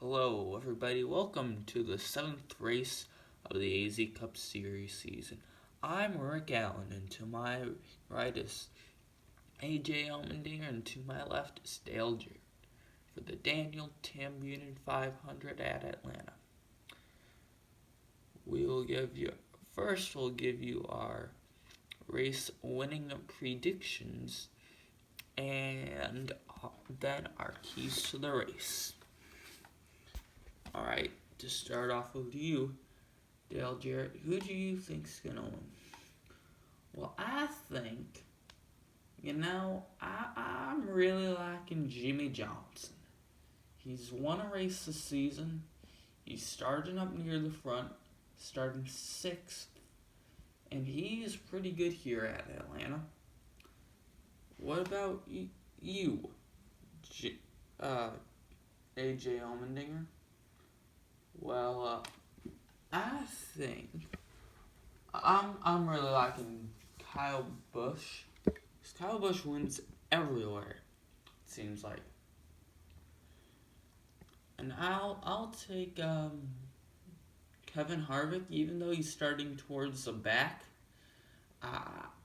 Hello everybody, welcome to the 7th race of the AZ Cup Series season. I'm Rick Allen, and to my right is AJ Allmendinger, and to my left is Dale Jarrett for the Daniel Tambunan 500 at Atlanta. We'll give you our race winning predictions and then our keys to the race. Alright, to start off with you, Dale Jarrett, who do you think's gonna win? Well, I think, I'm really liking Jimmie Johnson. He's won a race this season. He's starting up near the front, starting 6th, and he is pretty good here at Atlanta. What about you, AJ Allmendinger? Well, I think I'm really liking Kyle Busch. 'Cause Kyle Busch wins everywhere, it seems like. And I'll take Kevin Harvick, even though he's starting towards the back.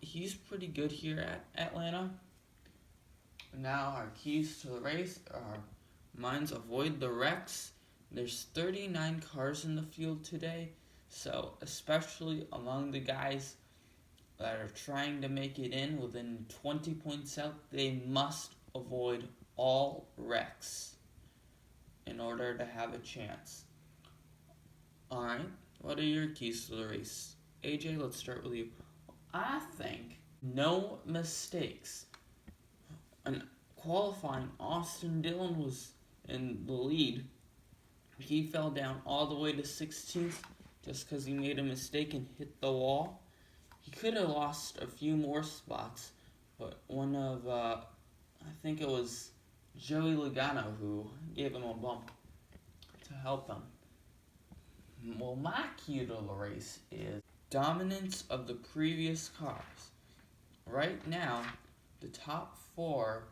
He's pretty good here at Atlanta. Now our keys to the race are: mine's avoid the wrecks. There's 39 cars in the field today, so especially among the guys that are trying to make it in within 20 points out, they must avoid all wrecks in order to have a chance. Alright, what are your keys to the race? AJ, let's start with you. I think no mistakes. In qualifying, Austin Dillon was in the lead. He fell down all the way to 16th just because he made a mistake and hit the wall. He could have lost a few more spots, but one of, I think it was Joey Logano who gave him a bump to help him. Well, my key to the race is dominance of the previous cars. Right now, the top 4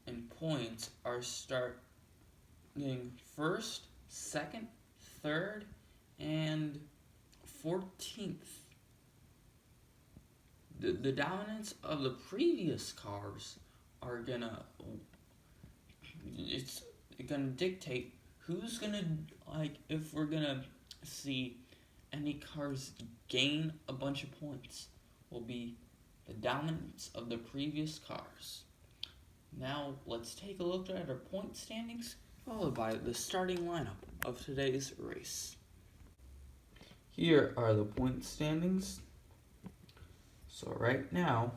in points are starting 1st, 2nd, 3rd, and 14th. The dominance of the previous cars are gonna dictate who's gonna, if we're gonna see any cars gain a bunch of points, will be the dominance of the previous cars. Now let's take a look at our point standings, followed by the starting lineup of today's race. Here are the point standings. So right now,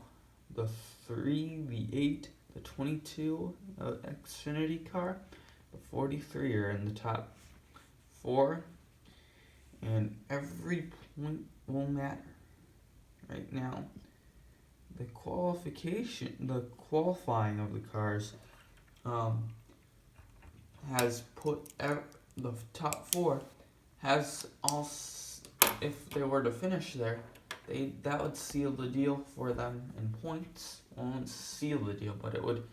the 3, the 8, the 22 Xfinity car, the 43 are in the top 4, and every point will matter. Right now, the qualifying of the cars has put the top 4 has all, if they were to finish there, that would seal the deal for them in points. Well, it wouldn't seal the deal, but it would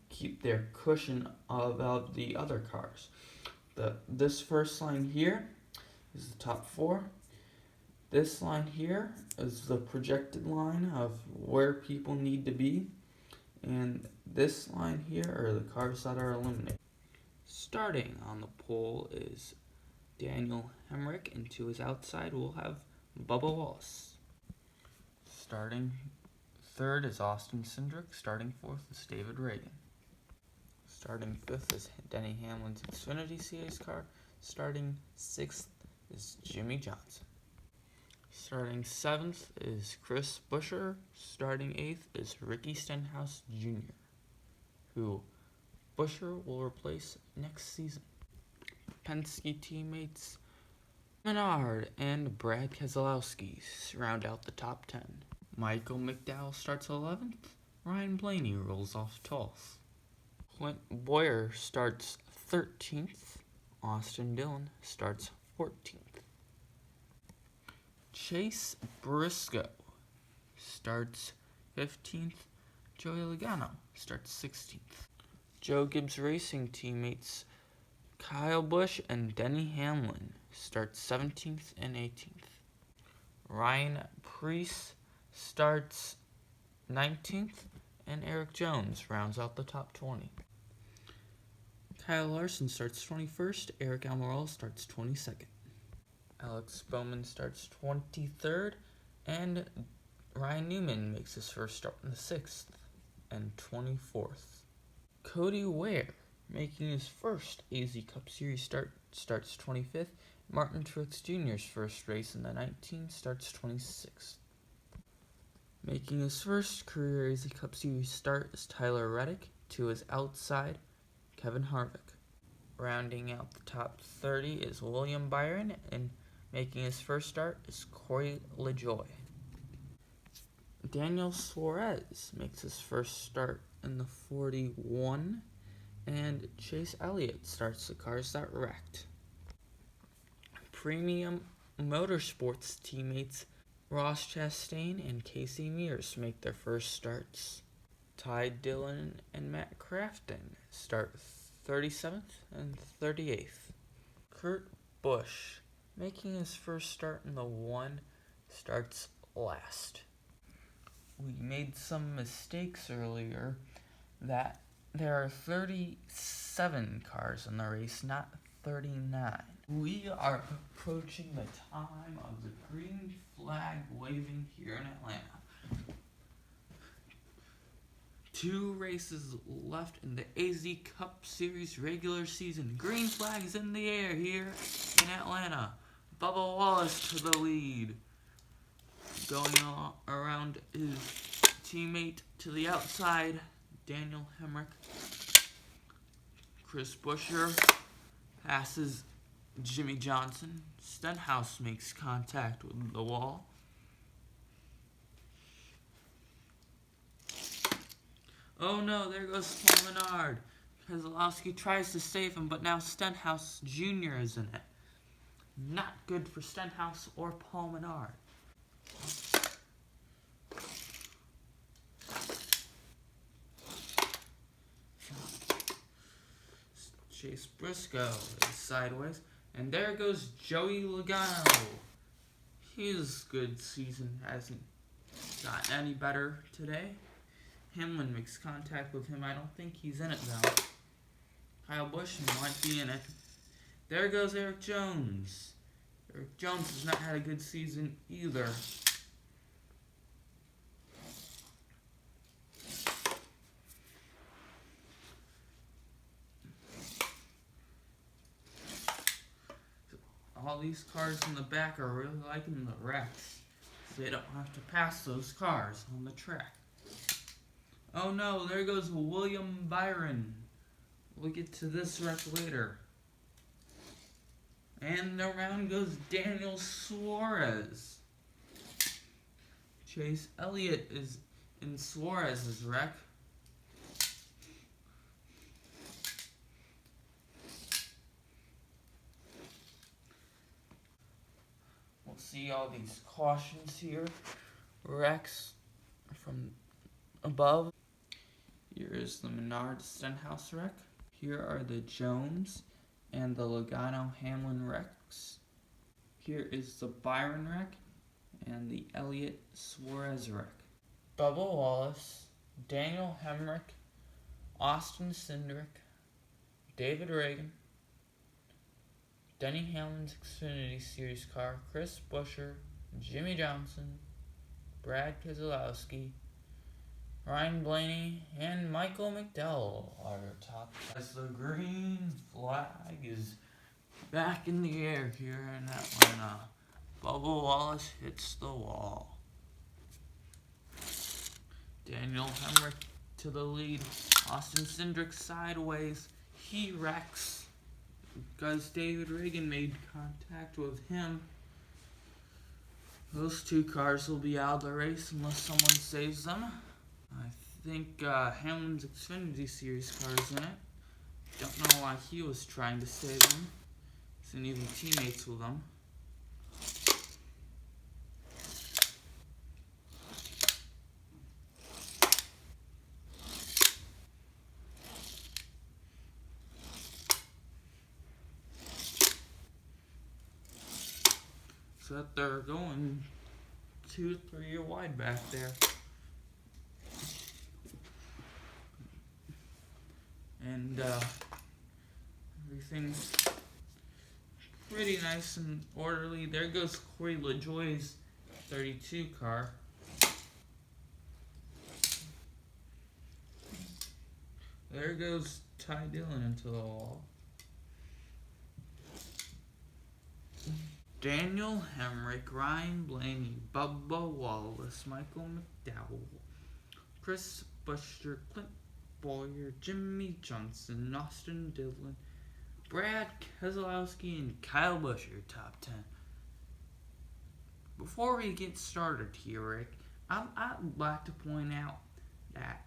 keep their cushion about the other cars. This first line here is the top 4. This line here is the projected line of where people need to be, and this line here are the cars that are eliminated. Starting on the pole is Daniel Hemrick, and to his outside we'll have Bubba Wallace. Starting 3rd is Austin Cindric. Starting 4th is David Reagan. Starting 5th is Denny Hamlin's Xfinity Series car. Starting 6th is Jimmie Johnson. Starting 7th is Chris Buescher. Starting 8th is Ricky Stenhouse Jr., who Buescher will replace next season. Penske teammates Menard and Brad Keselowski round out the top 10. Michael McDowell starts 11th. Ryan Blaney rolls off 12th. Clint Bowyer starts 13th. Austin Dillon starts 14th. Chase Briscoe starts 15th. Joey Logano starts 16th. Joe Gibbs Racing teammates Kyle Busch and Denny Hamlin start 17th and 18th. Ryan Preece starts 19th, and Eric Jones rounds out the top 20. Kyle Larson starts 21st, Eric Almirola starts 22nd. Alex Bowman starts 23rd, and Ryan Newman makes his first start in the 6th and 24th. Cody Ware, making his first AZ Cup Series start, starts 25th. Martin Truex Jr.'s first race in the 19 starts 26th. Making his first career AZ Cup Series start is Tyler Reddick, to his outside, Kevin Harvick. Rounding out the top 30 is William Byron, and making his first start is Corey LaJoie. Daniel Suarez makes his first start in the 41, and Chase Elliott starts the cars that wrecked. Premium Motorsports teammates Ross Chastain and Casey Mears make their first starts. Ty Dillon and Matt Crafton start 37th and 38th. Kurt Busch, making his first start in the 1, starts last. We made some mistakes earlier that there are 37 cars in the race, not 39. We are approaching the time of the green flag waving here in Atlanta. 2 races left in the AZ Cup Series regular season. Green flag is in the air here in Atlanta. Bubba Wallace to the lead. Going around his teammate to the outside, Daniel Hemrick. Chris Buescher passes Jimmy Johnson. Stenhouse makes contact with the wall. Oh no, there goes Paul Menard. Keselowski tries to save him, but now Stenhouse Jr. is in it. Not good for Stenhouse or Paul Menard. Chase Briscoe is sideways, and there goes Joey Logano. His good season hasn't got any better today. Hamlin makes contact with him. I don't think he's in it though. Kyle Busch might be in it. There goes Eric Jones. Eric Jones has not had a good season either. All these cars in the back are really liking the wrecks, so they don't have to pass those cars on the track. Oh no, there goes William Byron. We'll get to this wreck later. And around goes Daniel Suarez. Chase Elliott is in Suarez's wreck. We'll see all these cautions here. Wrecks from above. Here is the Menard Stenhouse wreck. Here are the Jones and the Logano Hamlin wrecks. Here is the Byron wreck and the Elliott Suarez wreck. Bubba Wallace, Daniel Hemrick, Austin Cindric, David Reagan, Denny Hamlin's Xfinity Series car, Chris Buescher, Jimmy Johnson, Brad Keselowski, Ryan Blaney, and Michael McDowell are top. As the green flag is back in the air here in Atlanta, Bubba Wallace hits the wall. Daniel Hemrick to the lead. Austin Cindric sideways. He wrecks because David Reagan made contact with him. Those 2 cars will be out of the race unless someone saves them. I think Hamlin's Xfinity Series car is in it. Don't know why he was trying to save him. Isn't even teammates with him. So that they're going 2 or 3 wide back there. And everything's pretty nice and orderly. There goes Corey LaJoie's 32 car. There goes Ty Dillon into the wall. Daniel Hemrick, Ryan Blaney, Bubba Wallace, Michael McDowell, Chris Buster, Clint Boyer, Jimmy Johnson, Austin Dillon, Brad Keselowski, and Kyle Busch, your top 10. Before we get started here, Rick, I'd like to point out that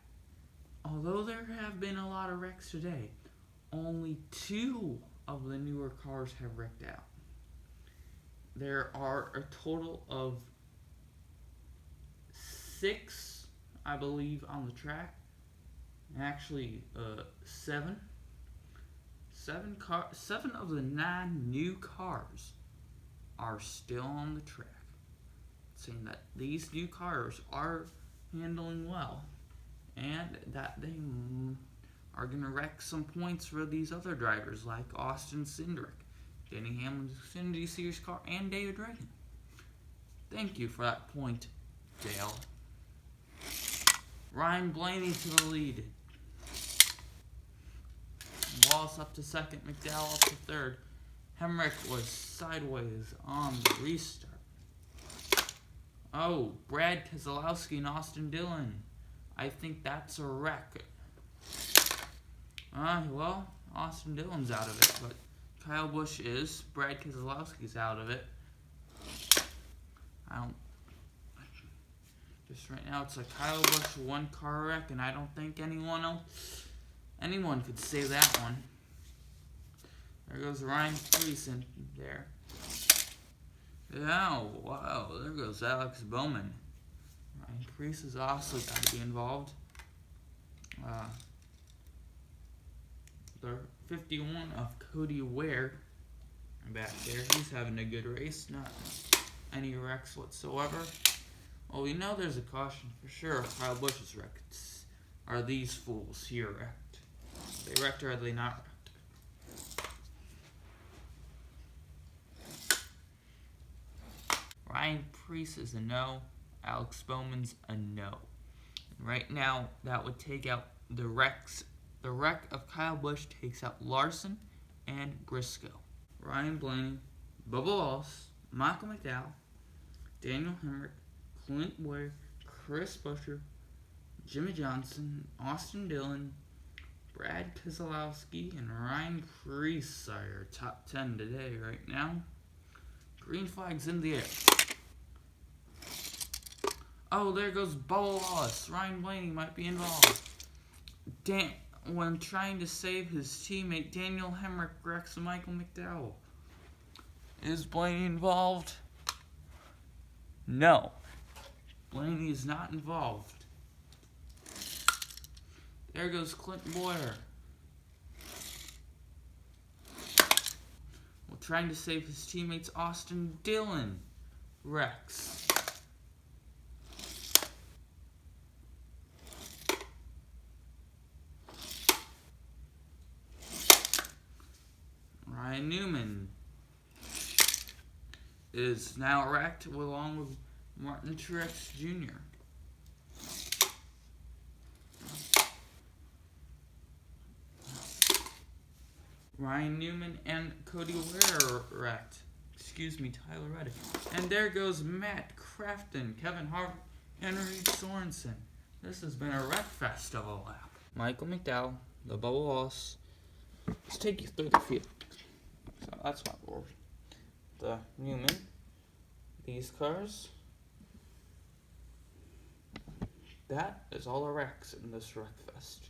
although there have been a lot of wrecks today, only 2 of the newer cars have wrecked out. There are a total of 6, I believe, on the track. Actually, 7. 7 of the 9 new cars are still on the track, saying that these new cars are handling well, and that they are going to wreck some points for these other drivers like Austin Cindric, Denny Hamlin's Xfinity Series car, and David Reagan. Thank you for that point, Dale. Ryan Blaney to the lead. Wallace up to second, McDowell up to third. Hemrick was sideways on the restart. Oh, Brad Keselowski and Austin Dillon. I think that's a wreck. Well, Austin Dillon's out of it, but Kyle Busch is. Brad Keselowski's out of it. Just right now, it's a Kyle Busch 1 car wreck, and I don't think anyone could say that one. There goes Ryan Preece in there. Yeah, wow, there goes Alex Bowman. Ryan Preece has also got to be involved. The 51 of Cody Ware back there. He's having a good race, not any wrecks whatsoever. Well, we know there's a caution for sure. Kyle Busch's wrecks. Are these fools here wrecked? Are they wrecked or are they not wrecked? Ryan Preece is a no. Alex Bowman's a no. And right now, that would take out the wrecks. The wreck of Kyle Busch takes out Larson and Briscoe. Ryan Blaney, Bubba Wallace, Michael McDowell, Daniel Hemrick, Clint Boyer, Chris Buescher, Jimmy Johnson, Austin Dillon, Brad Keselowski, and Ryan Preece are your top 10 today right now. Green flag's in the air. Oh, there goes Bubba Wallace. Ryan Blaney might be involved. When trying to save his teammate, Daniel Hemrick wrecks Michael McDowell. Is Blaney involved? No. Blaney is not involved. There goes Clint Boyer. While trying to save his teammates, Austin Dillon wrecks. Ryan Newman is now wrecked along with Martin Truex Jr. Ryan Newman and Cody Ware are wrecked. Excuse me, Tyler Reddick. And there goes Matt Crafton, Kevin Harvick, and Reed Sorensen. This has been a wreck fest of a lap. Michael McDowell, the Bubba Wallace. Let's take you through the field. So that's my board. The Newman. These cars. That is all the wrecks in this wreck fest.